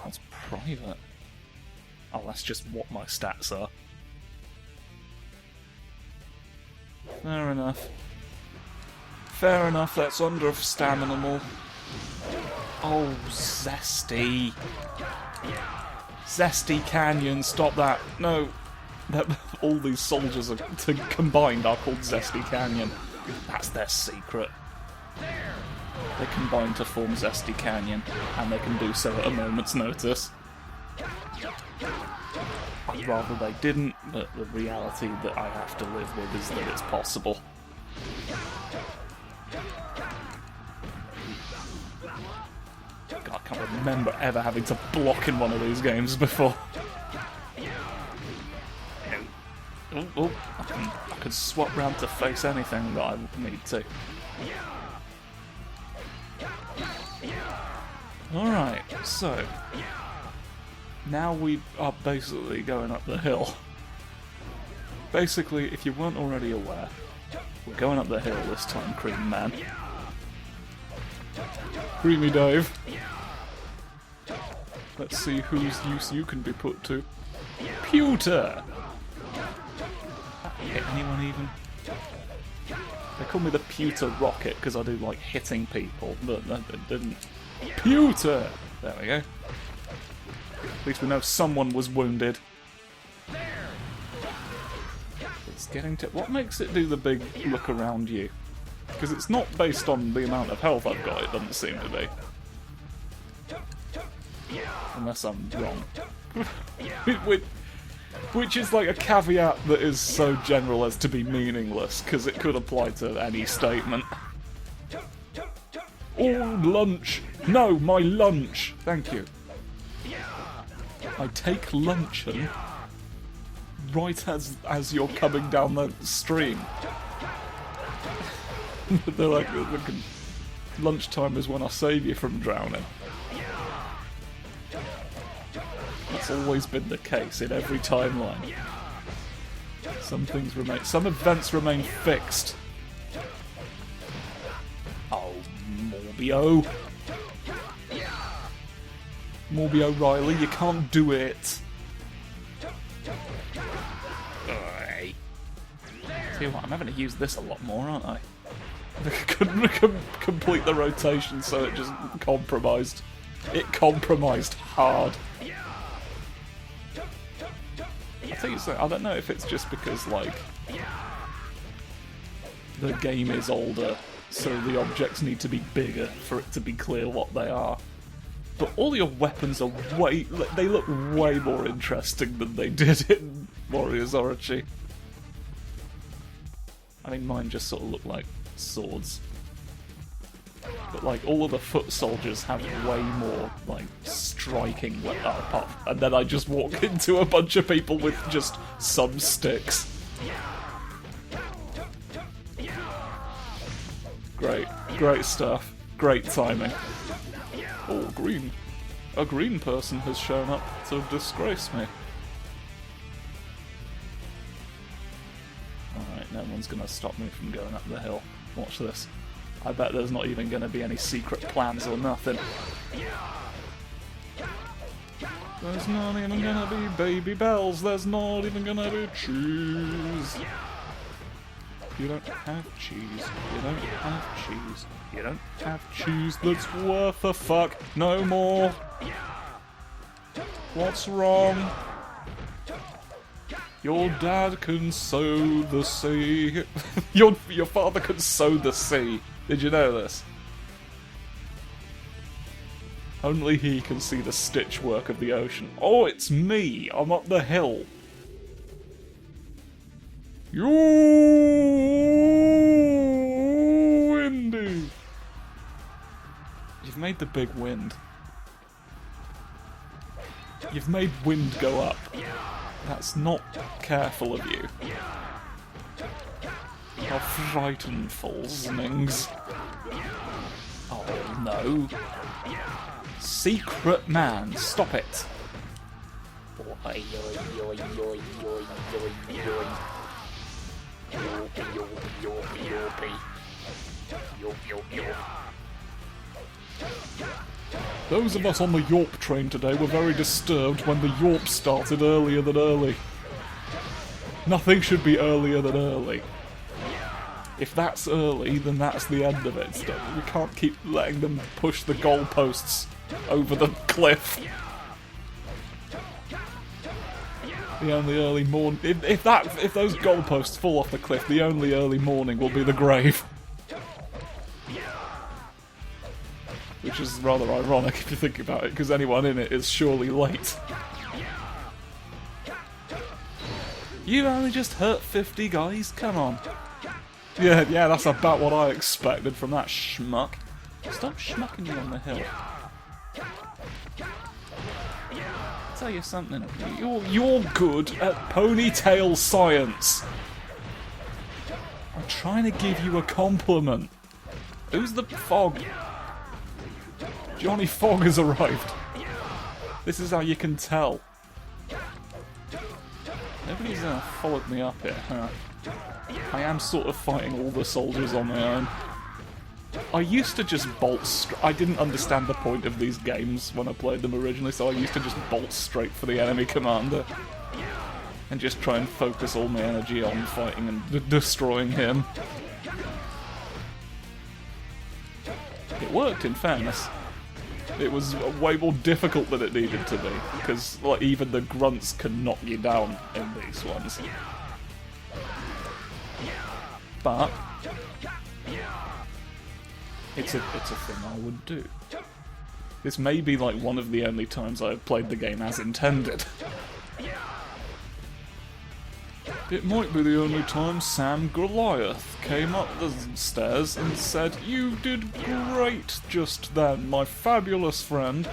That's private. Oh, that's just what my stats are. Fair enough. Fair enough, that's under stamina more. Oh, Zesty. Zesty Canyon, stop that. No. All these soldiers combined are called Zesty Canyon. That's their secret. They combine to form Zesty Canyon, and they can do so at a moment's notice. I'd rather they didn't, but the reality that I have to live with is that it's possible. God, I can't remember ever having to block in one of these games before. Oh, I can swap round to face anything that I need to. Alright, so now we are basically going up the hill. Basically, if you weren't already aware, we're going up the hill this time, Cream Man. Creamy Dave. Let's see whose use you can be put to. Pewter! Hit anyone even? They call me the Pewter Rocket because I do like hitting people, but that didn't. Pewter! There we go. At least we know someone was wounded. It's getting to... What makes it do the big look around you? Because it's not based on the amount of health I've got, it doesn't seem to be. Unless I'm wrong. Which is like a caveat that is so general as to be meaningless, because it could apply to any statement. Oh, lunch! No, my lunch! Thank you. I take luncheon right as you're coming down the stream. They're like, lunchtime is when I save you from drowning. That's always been the case in every timeline. Some events remain fixed. Oh, Morbio. Morbio Riley, you can't do it. Alright. Tell you what, I'm having to use this a lot more, aren't I? I couldn't complete the rotation, so it just compromised. It compromised hard. I think so. I don't know if it's just because, like, the game is older, so the objects need to be bigger for it to be clear what they are. But all your weapons are they look way more interesting than they did in Warriors Orochi. I mean, mine just sort of look like swords. But, like, all of the foot soldiers have way more, like, striking weapons. And then I just walk into a bunch of people with just some sticks. Great stuff. Great timing. Oh, green. A green person has shown up to disgrace me. Alright, no one's gonna stop me from going up the hill. Watch this. I bet there's not even gonna be any secret plans or nothing. There's not even gonna be baby bells. There's not even gonna be cheese. You don't have cheese. You don't have cheese. You don't have cheese that's worth a fuck no more. What's wrong? Your dad can sow the sea. Your father can sow the sea. Did you know this? Only he can see the stitch work of the ocean. Oh, it's me! I'm up the hill. You windy. You've made the big wind. You've made wind go up. That's not careful of you. How frightful, Znings. Oh no. Secret man, stop it. Oi, oi, oi, oi, oi, oi, oi. Yopi, yopi, yopi, yopi. Yop, yop, yop. Those of us on the Yorp train today were very disturbed when the Yorp started earlier than early. Nothing should be earlier than early. If that's early, then that's the end of it. We can't keep letting them push the goalposts over the cliff. The only early morning... If those goalposts fall off the cliff, the only early morning will be the grave. Which is rather ironic if you think about it, because anyone in it is surely late. You only just hurt 50 guys? Come on. Yeah, that's about what I expected from that schmuck. Stop schmucking me on the hill. I'll tell you something. You're good at ponytail science. I'm trying to give you a compliment. Who's the Fog? Johnny Fogg has arrived. This is how you can tell. Nobody's followed me up here, huh? I am sort of fighting all the soldiers on my own. I used to just bolt I didn't understand the point of these games when I played them originally, so I used to just bolt straight for the enemy commander. And just try and focus all my energy on fighting and destroying him. It worked, in fairness. It was way more difficult than it needed to be, because like even the grunts can knock you down in these ones. But it's a thing I would do. This may be like one of the only times I've played the game as intended. It might be the only time Sam Goliath came up the stairs and said, "You did great just then, my fabulous friend."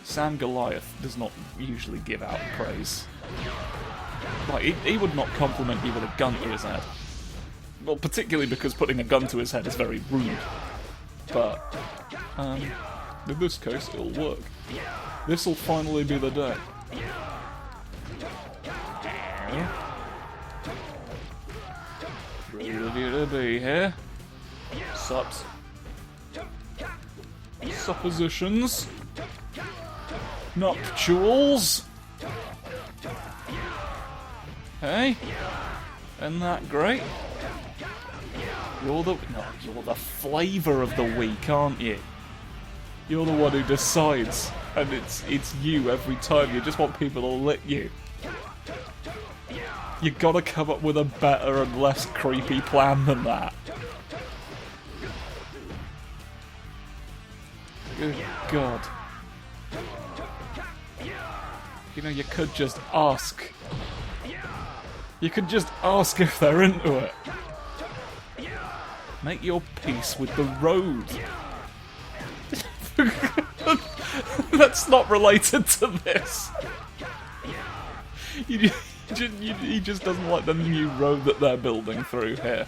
Sam Goliath does not usually give out praise. Like, he would not compliment you with a gun to his head. Well, particularly because putting a gun to his head is very rude. But, in this case, it'll work. This'll finally be the day. Ready to be here. Sups. Suppositions. Nuptials. Hey? Isn't that great? You're the flavour of the week, aren't you? You're the one who decides, and it's you every time. You just want people to lick you. You gotta come up with a better and less creepy plan than that. Good God. You know, you could just ask. You could just ask if they're into it. Make your peace with the road. That's not related to this. He just doesn't like the new road that they're building through here.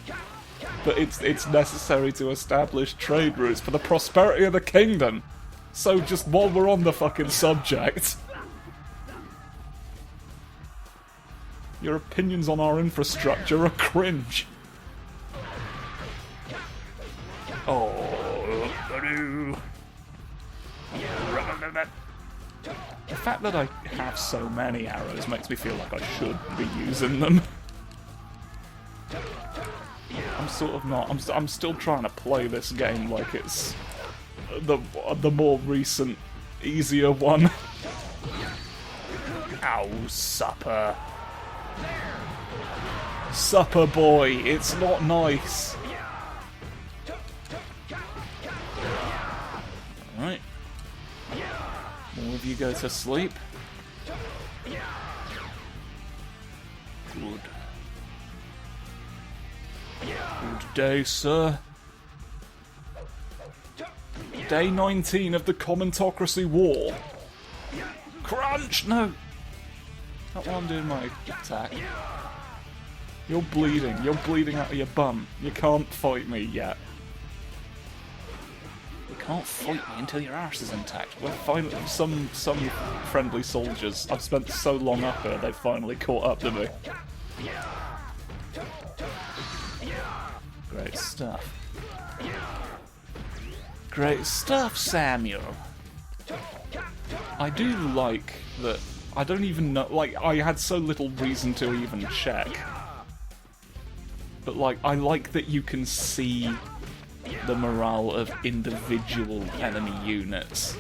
But it's necessary to establish trade routes for the prosperity of the kingdom. So just while we're on the fucking subject, your opinions on our infrastructure are cringe. Oh, the fact that I have so many arrows makes me feel like I should be using them. I'm sort of not. I'm still trying to play this game like it's the more recent, easier one. Ow, supper. Supper boy, it's not nice. Alright. More of you go to sleep. Good. Good day, sir. Day 19 of the Commentocracy War. Crunch! No! Not while I'm doing my attack. You're bleeding. You're bleeding out of your bum. You can't fight me yet. You can't fight me until your arse is intact. We're finally some friendly soldiers. I've spent so long up here, they've finally caught up to me. Great stuff. Great stuff, Samuel. I do like that. I don't even know. Like, I had so little reason to even check. But, like, I like that you can see the morale of individual enemy units.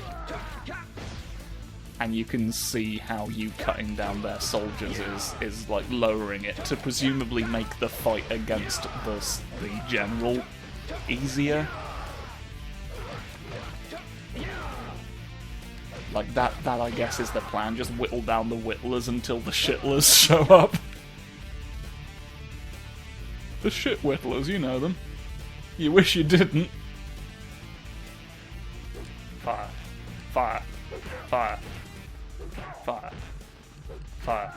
And you can see how you cutting down their soldiers is like, lowering it to presumably make the fight against the general easier. Like, that I guess is the plan, just whittle down the whittlers until the shitlers show up. The shit whittlers, you know them. You wish you didn't. Fire. Fire. Fire. Fire. Fire.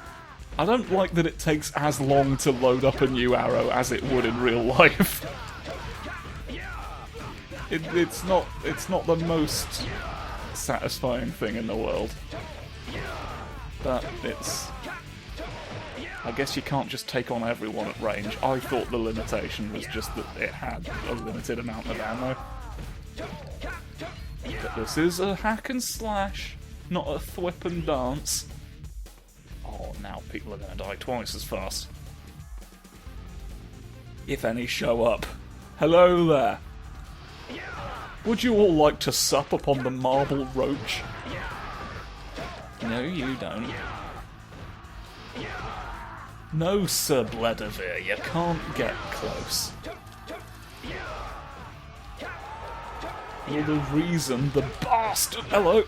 I don't like that it takes as long to load up a new arrow as it would in real life. It's not the most satisfying thing in the world. But it's... I guess you can't just take on everyone at range. I thought the limitation was just that it had a limited amount of ammo. But this is a hack and slash, not a thwip and dance. Oh, now people are going to die twice as fast. If any show up. Hello there. Would you all like to sup upon the marble roach? No, you don't. No, Sir Bledavere, you can't get close. You're the reason the bastard... Hello!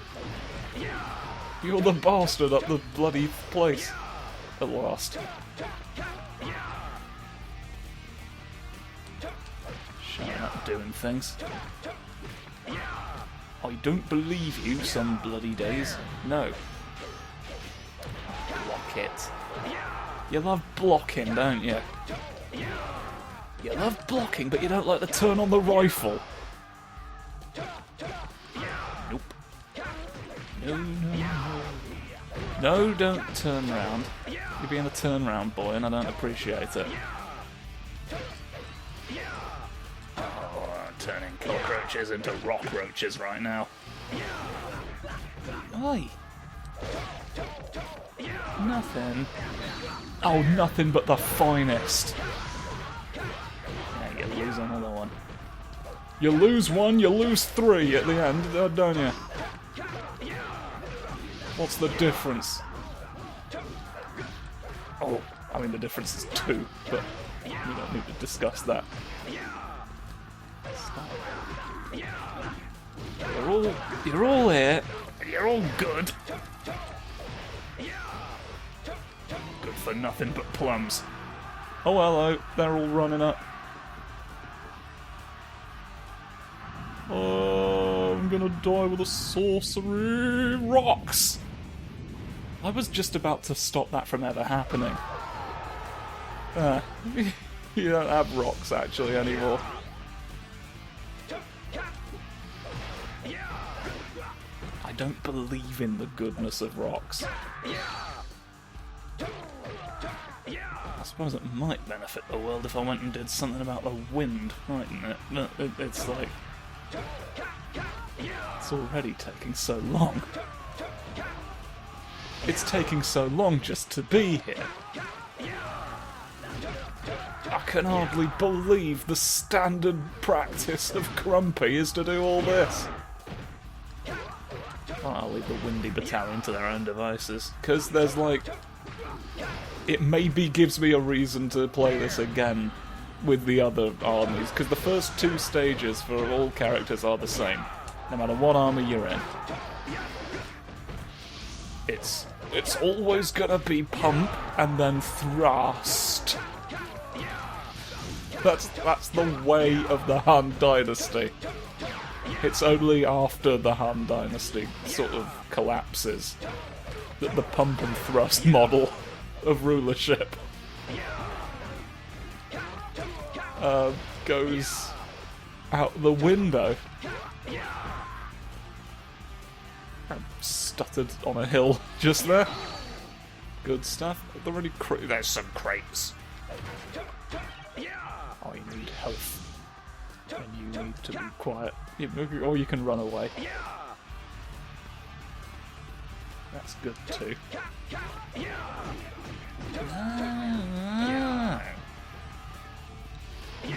You're the bastard up the bloody place. At last. Showing up doing things. I don't believe you some bloody days. No. Block it. You love blocking, don't you? You love blocking, but you don't like to turn on the rifle. Nope. No, no, no. No, don't turn round. You're being a turn round boy, and I don't appreciate it. Oh, I'm turning cockroaches into rockroaches right now. Oi! Nothing. Oh, nothing but the finest. Yeah, you lose another one. You lose one, you lose three at the end, don't you? What's the difference? Oh, I mean the difference is 2, but we don't need to discuss that. Stop. You're all here. You're all good. Good for nothing but plums. Oh, hello. They're all running up. Oh, I'm gonna die with a sorcery. Rocks! I was just about to stop that from ever happening. You don't have rocks, actually, anymore. I don't believe in the goodness of rocks. I suppose it might benefit the world if I went and did something about the wind, mightn't it? But it's like... It's already taking so long. It's taking so long just to be here. I can hardly believe the standard practice of Grumpy is to do all this. I'll leave the Windy Battalion to their own devices, because there's like... It maybe gives me a reason to play this again with the other armies, because the first 2 stages for all characters are the same, no matter what army you're in. It's always gonna be pump and then thrust. That's the way of the Han Dynasty. It's only after the Han Dynasty sort of collapses that the pump and thrust model of rulership goes out the window. I stuttered on a hill just there. Good stuff. There's some crates. I need health. And you need to be quiet. Or you can run away. That's good too.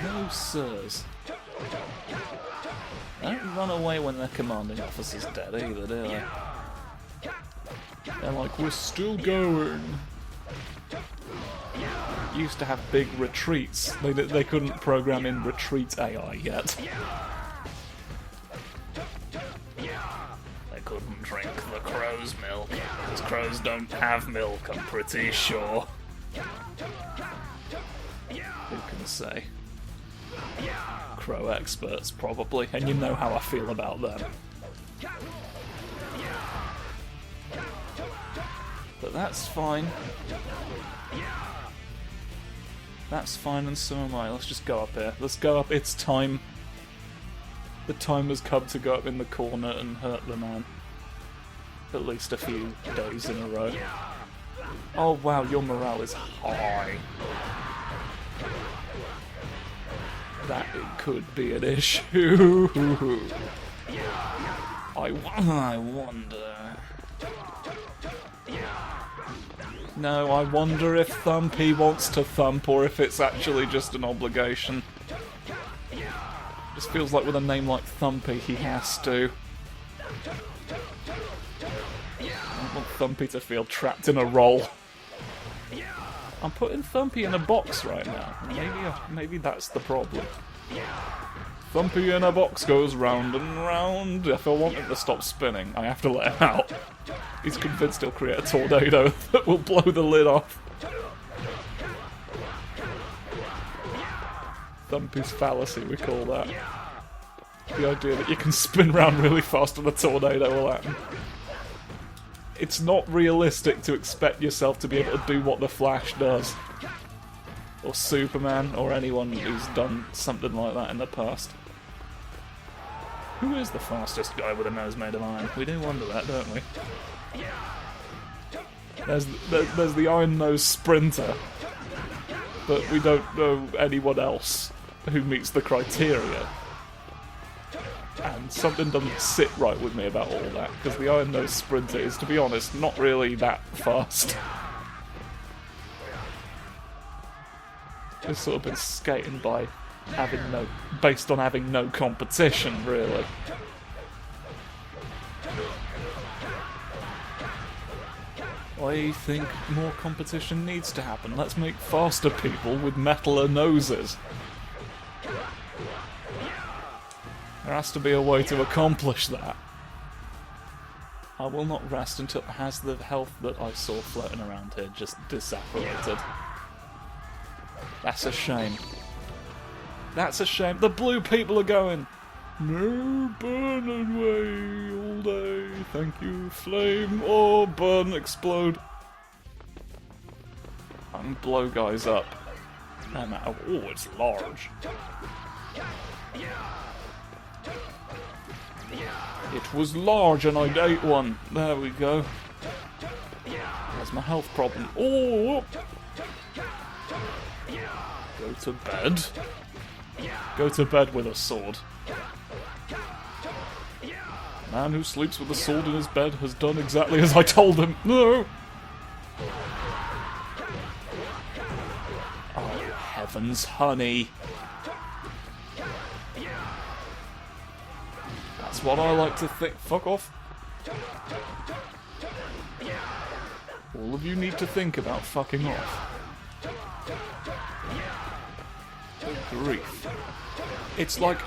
No, sirs. Don't run away when their commanding officer's dead either, do they? They're like, we're still going. Used to have big retreats. They couldn't program in retreat AI yet. They couldn't drink the crow's milk, because crows don't have milk, I'm pretty sure. Who can say? Crow experts, probably, and you know how I feel about them. But that's fine. That's fine, and so am I. Let's just go up here. Let's go up. It's time. The time has come to go up in the corner and hurt the man. At least a few days in a row. Oh wow, your morale is high. That could be an issue. I wonder... No, I wonder if Thumpy wants to thump or if it's actually just an obligation. Just feels like with a name like Thumpy, he has to. I want Thumpy to feel trapped in a role. I'm putting Thumpy in a box right now. Maybe that's the problem. Thumpy in a box goes round and round. If I want him to stop spinning, I have to let him out. He's convinced he'll create a tornado that will blow the lid off. Thumpy's fallacy, we call that. The idea that you can spin round really fast and a tornado will happen. It's not realistic to expect yourself to be able to do what the Flash does. Or Superman, or anyone who's done something like that in the past. Who is the fastest guy with a nose made of iron? We do wonder that, don't we? There's the iron-nosed sprinter, but we don't know anyone else who meets the criteria. And something doesn't sit right with me about all that, because the iron-nosed sprinter is, to be honest, not really that fast. It's sort of been skating by based on having no competition, really. I think more competition needs to happen. Let's make faster people with metaler noses. There has to be a way to accomplish that. I will not rest until it has the health that I saw floating around here just disapparated. That's a shame. That's a shame. The blue people are going, no, burn away all day. Thank you, flame, or burn, explode. And blow guys up. No matter. Oh, it's large. It was large and I ate one. There we go. There's my health problem. Oh! Go to bed. Go to bed with a sword. Man who sleeps with a sword in his bed has done exactly as I told him. No! Oh, heavens, honey. That's what I like to think. Fuck off. All of you need to think about fucking off. Good grief. It's like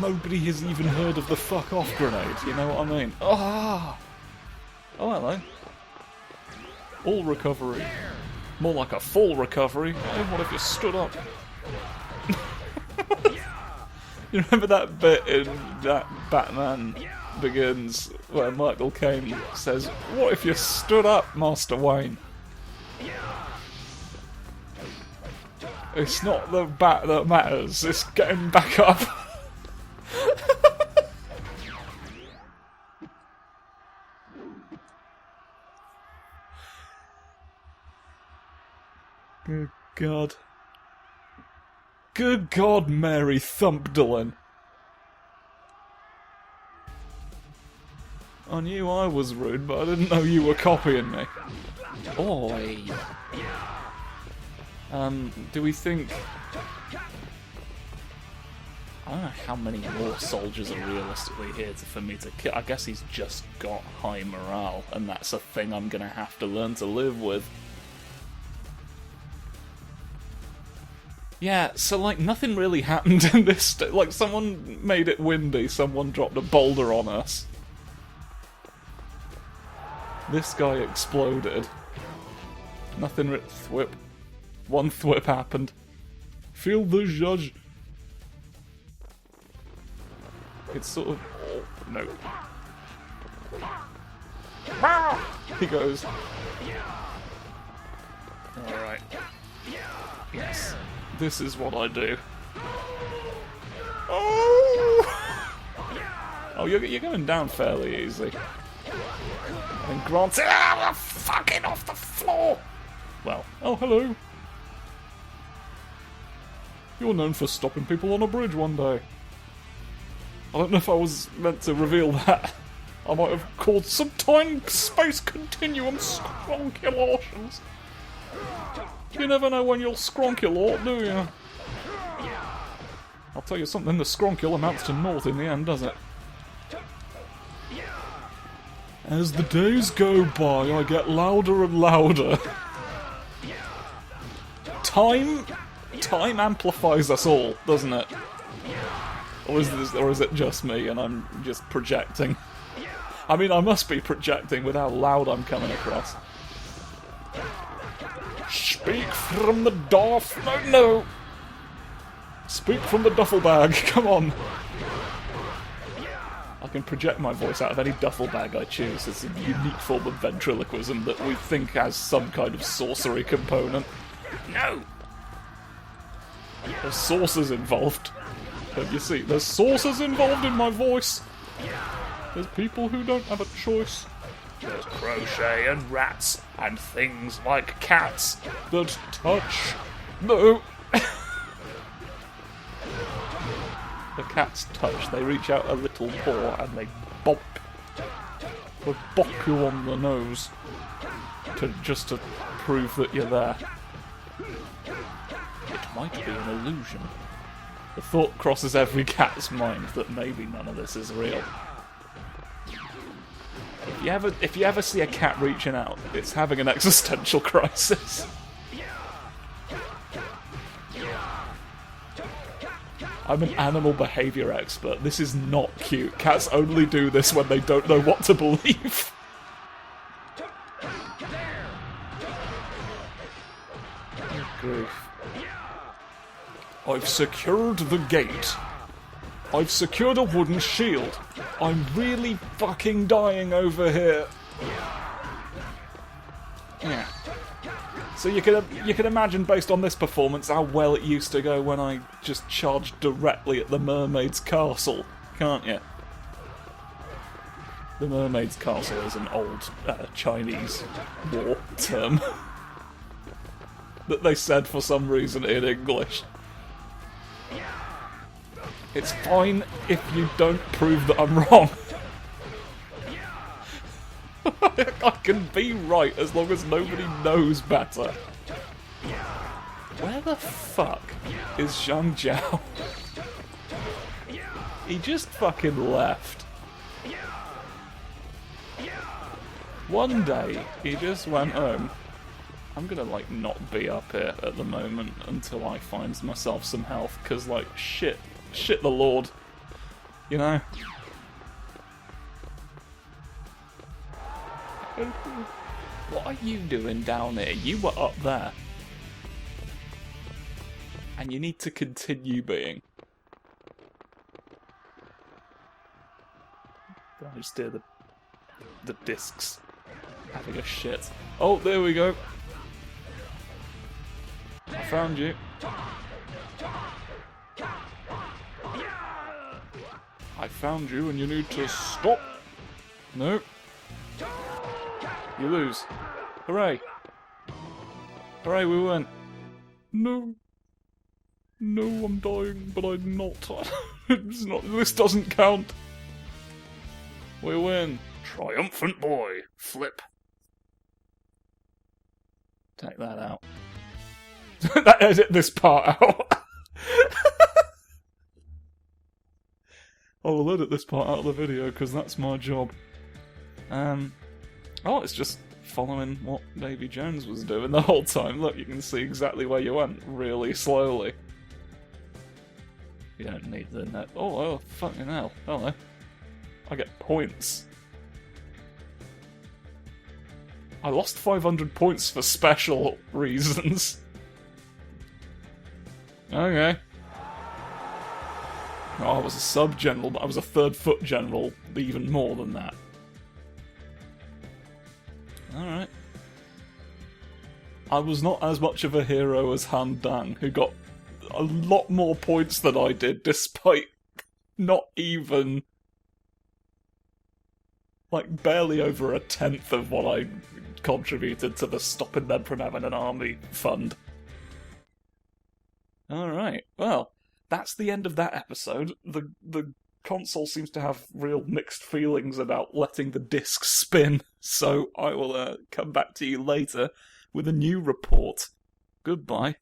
nobody has even heard of the fuck off grenade, you know what I mean? Ah! Oh, hello. All recovery. More like a full recovery. Oh, what if you stood up? You remember that bit in that Batman Begins where Michael Caine says, "What if you stood up, Master Wayne?" It's not the bat that matters, it's getting back up. Good God. Good God, Mary Thumpdolin. I knew I was rude, but I didn't know you were copying me. Oi! Do we think... I don't know how many more soldiers are realistically here for me to kill. I guess he's just got high morale, and that's a thing I'm gonna have to learn to live with. Yeah, so like nothing really happened in this. Like someone made it windy, someone dropped a boulder on us. This guy exploded. Nothing. Thwip. One thwip happened. Feel the judge. It's sort of... Oh, no. He goes. Alright. Yes. This is what I do. Oh! Oh, you're going down fairly easy. And Grant's... Ah, we're fucking off the floor! Well, oh, hello. You're known for stopping people on a bridge one day. I don't know if I was meant to reveal that. I might have caused some time-space continuum scronculations. You never know when you'll scronculate, do you? I'll tell you something, the scroncule amounts to naught in the end, does it? As the days go by, I get louder and louder. Time amplifies us all, doesn't it? Or is it just me and I'm just projecting? I mean, I must be projecting with how loud I'm coming across. Speak from the no! Speak from the duffel bag, come on! I can project my voice out of any duffel bag I choose. It's a unique form of ventriloquism that we think has some kind of sorcery component. No! There's saucers involved. Don't you see? There's saucers involved in my voice. There's people who don't have a choice. There's crochet and rats and things like cats that touch. No! The cats touch. They reach out a little paw and they bop. They bop you on the nose. Just to prove that you're there. It might be an illusion. The thought crosses every cat's mind that maybe none of this is real. If you ever see a cat reaching out, it's having an existential crisis. I'm an animal behaviour expert. This is not cute. Cats only do this when they don't know what to believe. Oh, grief. I've secured the gate. I've secured a wooden shield. I'm really fucking dying over here. Yeah. So you can imagine, based on this performance, how well it used to go when I just charged directly at the mermaid's castle, can't you? The mermaid's castle is an old Chinese war term that they said for some reason in English. It's fine if you don't prove that I'm wrong. I can be right as long as nobody knows better. Where the fuck is Zhang Jiao? He just fucking left. One day, he just went home. I'm gonna, like, not be up here at the moment until I find myself some health, because, like, shit the Lord. You know? What are you doing down here? You were up there. And you need to continue being. I just hear the discs having a shit. Oh, there we go. I found you. I found you and you need to stop. Nope. You lose. Hooray. Hooray, we win. No. No, I'm dying, but I'm not. It's not. This doesn't count. We win. Triumphant boy. Flip. Take that out. Edit this part out. I will edit this part out of the video because that's my job. Oh, it's just following what Davy Jones was doing the whole time. Look, you can see exactly where you went really slowly. You don't need the net. Oh, fucking hell. Hello. I get points. I lost 500 points for special reasons. Okay. Oh, I was a sub-general, but I was a third-foot general, even more than that. Alright. I was not as much of a hero as Han Dang, who got a lot more points than I did, despite not even... like, barely over a tenth of what I contributed to the stopping them from having an army fund. Alright, well, that's the end of that episode. The console seems to have real mixed feelings about letting the disc spin, so I will come back to you later with a new report. Goodbye.